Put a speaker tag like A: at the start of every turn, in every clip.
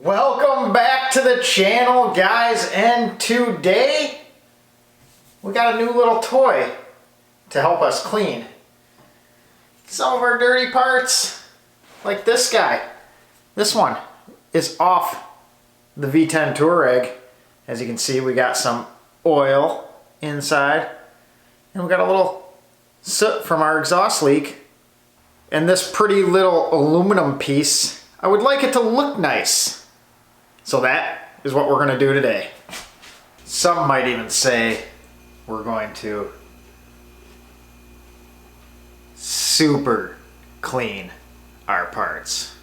A: Welcome back to the channel, guys, and today we got a new little toy to help us clean some of our dirty parts, like this guy. This one is off the V10 Touareg. As you can see, we got some oil inside, and we got a little soot from our exhaust leak. And this pretty little aluminum piece, I would like it to look nice. So that is what we're going to do today. Some might even say we're going to super clean our parts.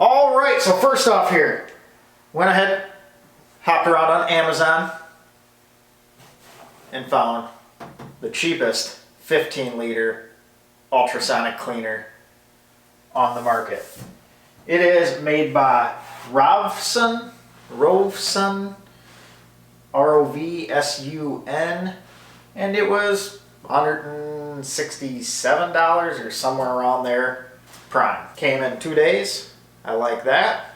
A: Alright, so first off here, went ahead, hopped around on Amazon, and found the cheapest 15-liter ultrasonic cleaner on the market. It is made by Rovsun, R-O-V-S-U-N, and it was $167 or somewhere around there, prime. Came in 2 days. I like that.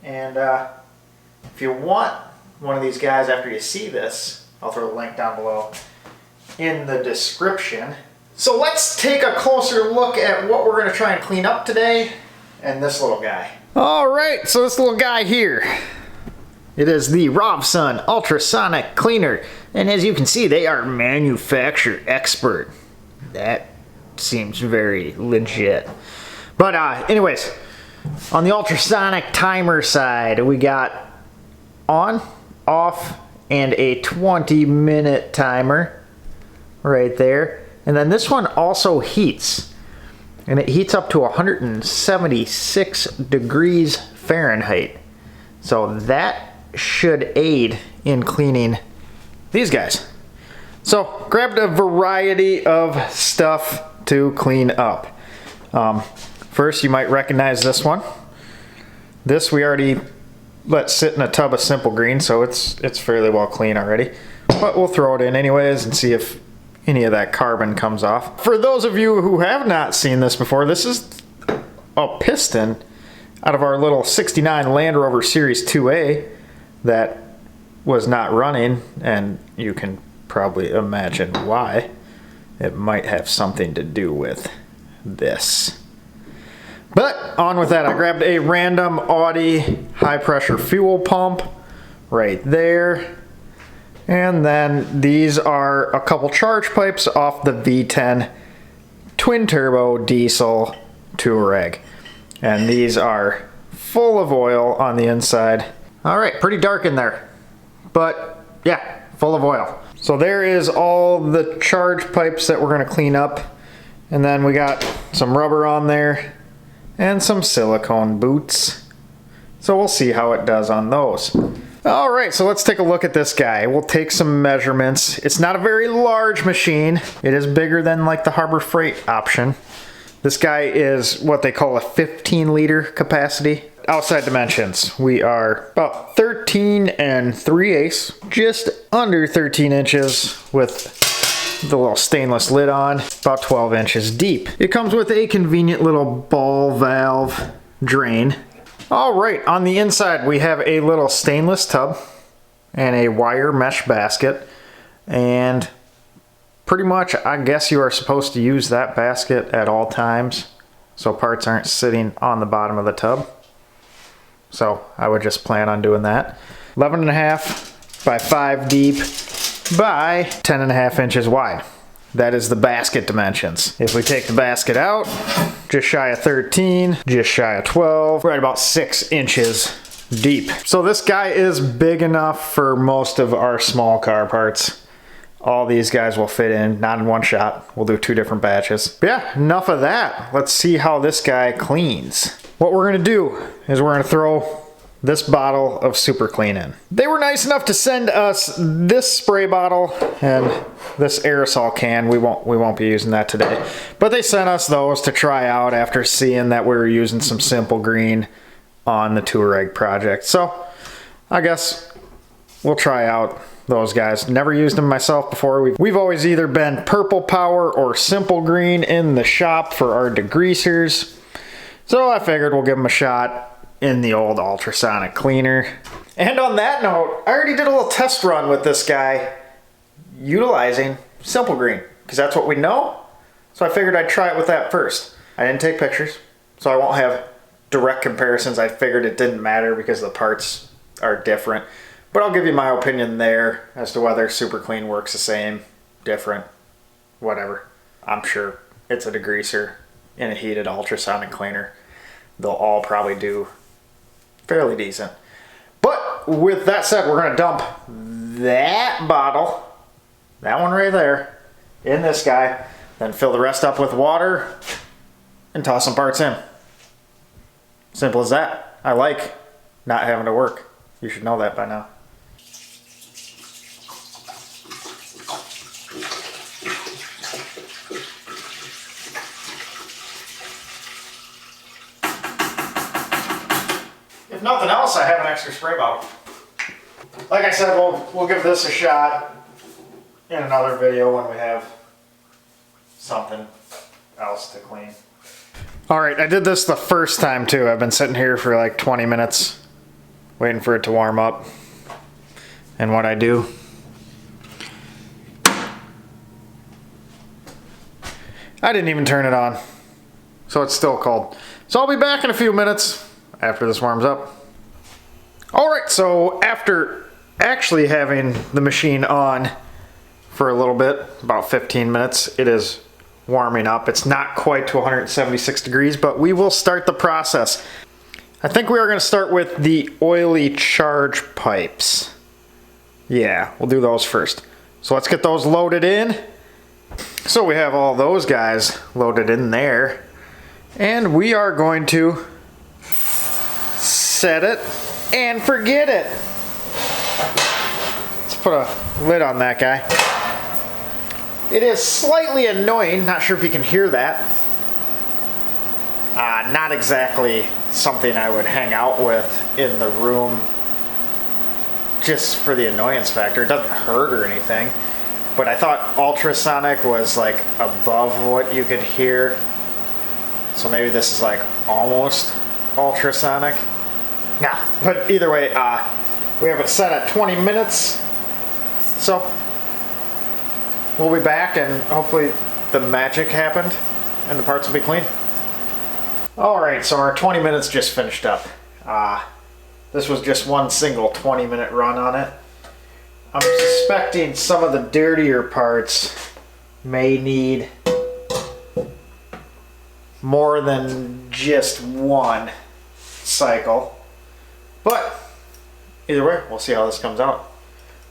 A: And if you want one of these guys after you see this, I'll throw a link down below in the description. So let's take a closer look at what we're going to try and clean up today. And this little guy. Alright, so this little guy here. It is the Rovsun Ultrasonic Cleaner. And as you can see, they are manufacturer expert. That seems very legit. But anyways, on the ultrasonic timer side, we got on, off, and a 20-minute timer right there. And then this one also heats. And it heats up to 176 degrees Fahrenheit. So that should aid in cleaning these guys. So grabbed a variety of stuff to clean up. First, you might recognize this one. This we already let sit in a tub of Simple Green, so it's fairly well clean already. But we'll throw it in anyways and see if any of that carbon comes off. For those of you who have not seen this before, this is a piston out of our little 69 Land Rover Series 2A that was not running, and you can probably imagine why. It might have something to do with this. But on with that, I grabbed a random Audi high pressure fuel pump right there. And then these are a couple charge pipes off the V10 twin turbo diesel Touareg. And these are full of oil on the inside. Alright, pretty dark in there. But yeah, full of oil. So there is all the charge pipes that we're going to clean up. And then we got some rubber on there and some silicone boots. So we'll see how it does on those. Alright, so let's take a look at this guy. We'll take some measurements. It's not a very large machine. It is bigger than like the Harbor Freight option. This guy is what they call a 15-liter capacity. Outside dimensions, we are about 13 3/8, just under 13 inches with the little stainless lid on, about 12 inches deep. It comes with a convenient little ball valve drain. Alright, on the inside we have a little stainless tub and a wire mesh basket, and pretty much I guess you are supposed to use that basket at all times so parts aren't sitting on the bottom of the tub. So I would just plan on doing that. 11.5 by 5 deep by 10.5 inches wide. That is the basket dimensions. If we take the basket out, just shy of 13, just shy of 12, right about 6 inches deep. So this guy is big enough for most of our small car parts. All these guys will fit in, not in one shot. We'll do 2 different batches. But yeah, enough of that. Let's see how this guy cleans. What we're gonna do is we're gonna throw this bottle of Super Clean in. They were nice enough to send us this spray bottle and this aerosol can. We won't be using that today. But they sent us those to try out after seeing that we were using some Simple Green on the Touareg project. So I guess we'll try out those guys. Never used them myself before. We've always either been Purple Power or Simple Green in the shop for our degreasers. So I figured we'll give them a shot. in the old ultrasonic cleaner. And on that note, I already did a little test run with this guy utilizing Simple Green, because that's what we know. So I figured I'd try it with that first. I didn't take pictures, so I won't have direct comparisons. I figured it didn't matter because the parts are different. But I'll give you my opinion there as to whether Super Clean works the same, different, whatever. I'm sure it's a degreaser and a heated ultrasonic cleaner. They'll all probably do fairly decent. But with that said, we're going to dump that bottle, that one right there, in this guy, then fill the rest up with water and toss some parts in. Simple as that. I like not having to work. You should know that by now. If nothing else, I have an extra spray bottle. Like I said, we'll give this a shot in another video when we have something else to clean. Alright, I did this the first time too. I've been sitting here for like 20 minutes waiting for it to warm up. And what I do, I didn't even turn it on. So it's still cold. So I'll be back in a few minutes after this warms up. Alright, so after actually having the machine on for a little bit, about 15 minutes, it is warming up. It's not quite to 176 degrees, but we will start the process. I think we are going to start with the oily charge pipes. Yeah, we'll do those first. So let's get those loaded in. So we have all those guys loaded in there. And we are going to set it and forget it. Let's put a lid on that guy. It is slightly annoying, not sure if you can hear that. Not exactly something I would hang out with in the room just for the annoyance factor. It doesn't hurt or anything, but I thought ultrasonic was like above what you could hear. So maybe this is like almost ultrasonic. Nah, but either way, we have it set at 20 minutes. So we'll be back and hopefully the magic happened and the parts will be clean. Alright, so our 20 minutes just finished up. This was just one single 20-minute run on it. I'm suspecting some of the dirtier parts may need more than just one cycle. But either way, we'll see how this comes out.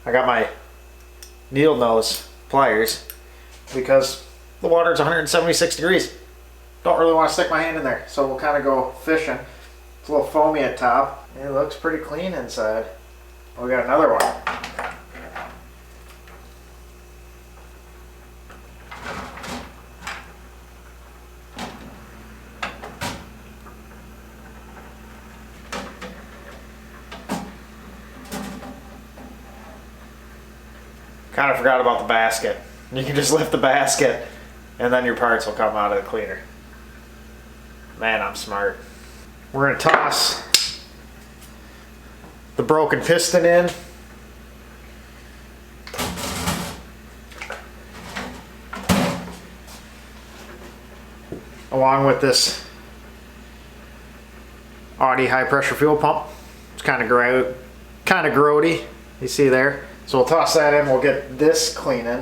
A: I got my needle nose pliers because the water is 176 degrees. Don't really want to stick my hand in there, so we'll kind of go fishing. It's a little foamy at top. It looks pretty clean inside. We got another one. Kind of forgot about the basket. You can just lift the basket and then your parts will come out of the cleaner. Man, I'm smart. We're going to toss the broken piston in. Along with this Audi high pressure fuel pump. It's kind of grody, you see there. So we'll toss that in, we'll get this cleaning.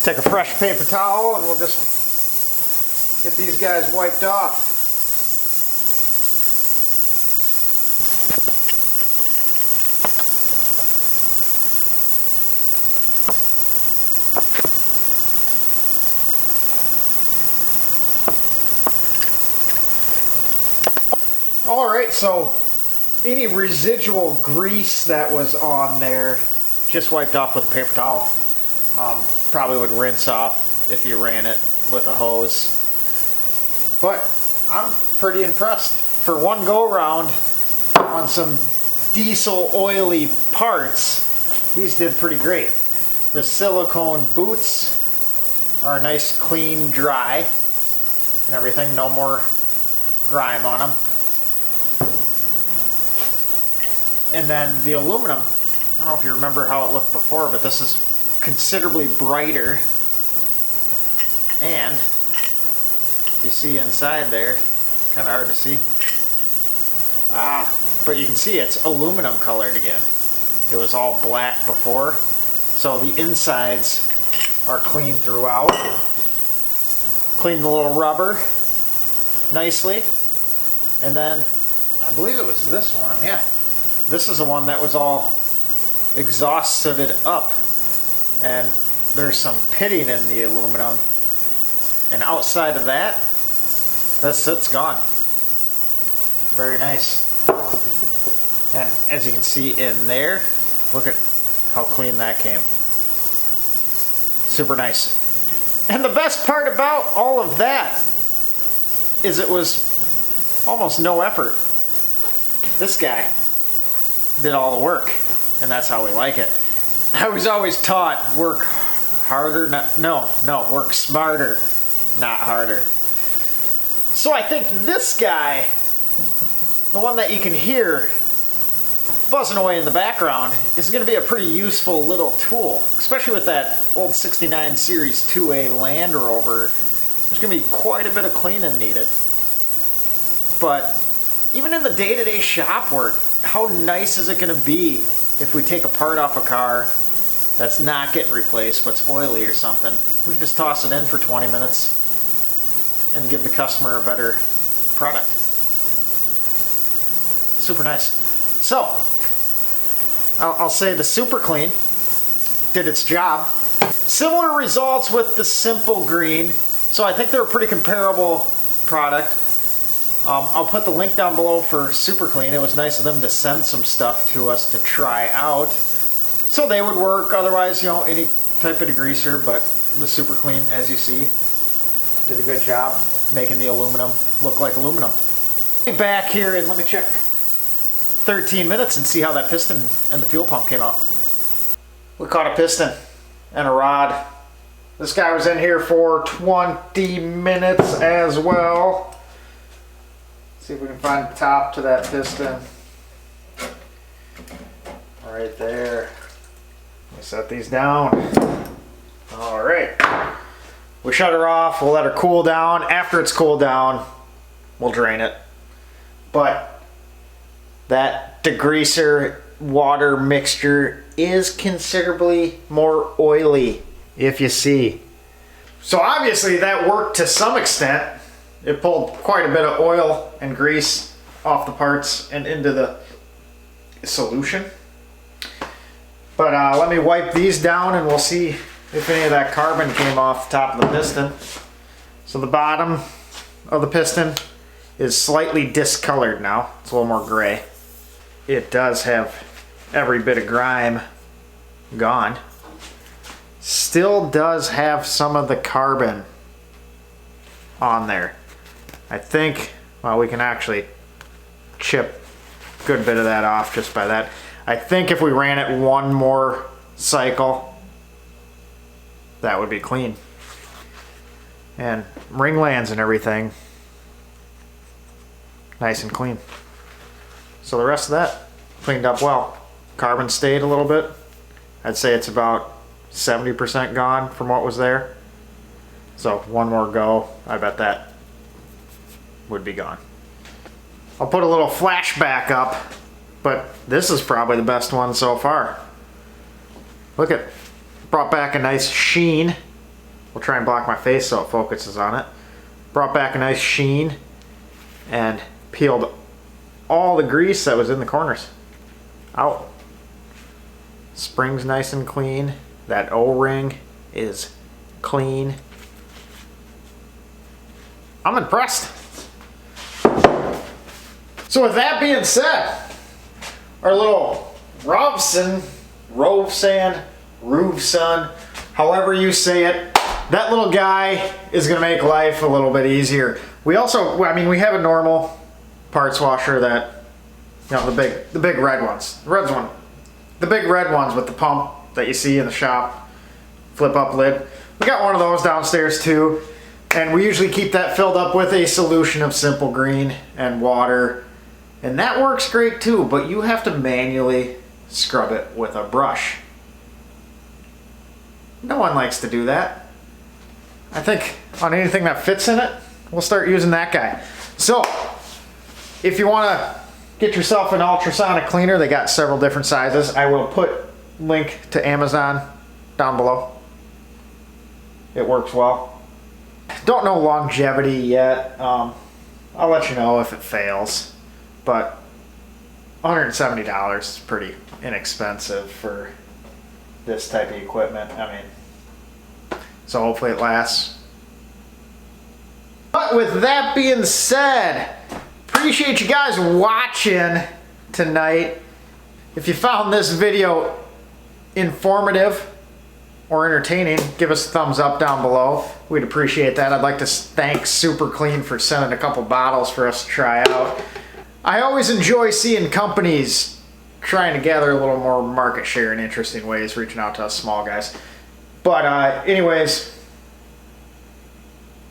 A: Take a fresh paper towel and we'll just get these guys wiped off. Alright, so any residual grease that was on there just wiped off with a paper towel. Probably would rinse off if you ran it with a hose. But I'm pretty impressed. For one go round on some diesel oily parts, these did pretty great. The silicone boots are nice, clean, dry and everything. No more grime on them. And then the aluminum, I don't know if you remember how it looked before, but this is considerably brighter. And you see inside there, kind of hard to see. But you can see it's aluminum colored again. It was all black before. So the insides are clean throughout. Clean the little rubber nicely. And then, I believe it was this one, yeah. This is the one that was all exhaust sooted up. And there's some pitting in the aluminum. And outside of that, it's gone. Very nice. And as you can see in there, look at how clean that came. Super nice. And the best part about all of that is it was almost no effort. This guy did all the work, and that's how we like it. I was always taught work harder, work smarter, not harder. So I think this guy, the one that you can hear buzzing away in the background, is going to be a pretty useful little tool, especially with that old 69 Series 2A Land Rover. There's going to be quite a bit of cleaning needed. But even in the day-to-day shop work, how nice is it going to be if we take a part off a car that's not getting replaced, but it's oily or something? We can just toss it in for 20 minutes and give the customer a better product. Super nice. So, I'll say the Super Clean did its job. Similar results with the Simple Green. So I think they're a pretty comparable product. I'll put the link down below for Super Clean. It was nice of them to send some stuff to us to try out. So they would work, otherwise, you know, any type of degreaser, but the Super Clean, as you see, did a good job making the aluminum look like aluminum. Back here and let me check 13 minutes and see how that piston and the fuel pump came out. We caught a piston and a rod. This guy was in here for 20 minutes as well. See if we can find the top to that piston. Right there. Let me set these down. All right. We shut her off. We'll let her cool down. After it's cooled down, we'll drain it. But that degreaser water mixture is considerably more oily, if you see. So obviously that worked to some extent. It pulled quite a bit of oil and grease off the parts and into the solution. But let me wipe these down and we'll see if any of that carbon came off the top of the piston. So the bottom of the piston is slightly discolored now. It's a little more gray. It does have every bit of grime gone. Still does have some of the carbon on there. I think, well, we can actually chip a good bit of that off just by that. I think if we ran it one more cycle, that would be clean. And ring lands and everything, nice and clean. So the rest of that cleaned up well. Carbon stayed a little bit. I'd say it's about 70% gone from what was there. So one more go, I bet that would be gone. I'll put a little flashback up, but this is probably the best one so far. Look at, brought back a nice sheen. We'll try and block my face so it focuses on it. Brought back a nice sheen and peeled all the grease that was in the corners out. Spring's nice and clean. That O-ring is clean. I'm impressed. So with that being said, our little Roveson, however you say it, that little guy is going to make life a little bit easier. We also, I mean, we have a normal parts washer that, you know, the big red ones. The big red ones with the pump that you see in the shop, flip up lid. We got one of those downstairs too, and we usually keep that filled up with a solution of Simple Green and water And that works great too, but you have to manually scrub it with a brush. No one likes to do that. I think on anything that fits in it, we'll start using that guy. So, if you want to get yourself an ultrasonic cleaner, they got several different sizes. I will put link to Amazon down below. It works well. Don't know longevity yet. I'll let you know if it fails. But $170 is pretty inexpensive for this type of equipment. I mean, so hopefully it lasts. But with that being said, appreciate you guys watching tonight. If you found this video informative or entertaining, give us a thumbs up down below. We'd appreciate that. I'd like to thank Super Clean for sending a couple bottles for us to try out. I always enjoy seeing companies trying to gather a little more market share in interesting ways, reaching out to us small guys. But anyways,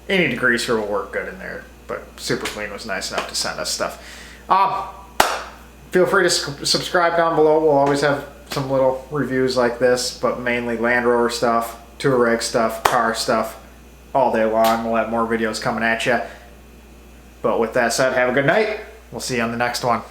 A: any degreaser will work good in there. But Super Clean was nice enough to send us stuff. Feel free to subscribe down below. We'll always have some little reviews like this, but mainly Land Rover stuff, Touareg stuff, car stuff, all day long. We'll have more videos coming at you. But with that said, have a good night. We'll see you on the next one.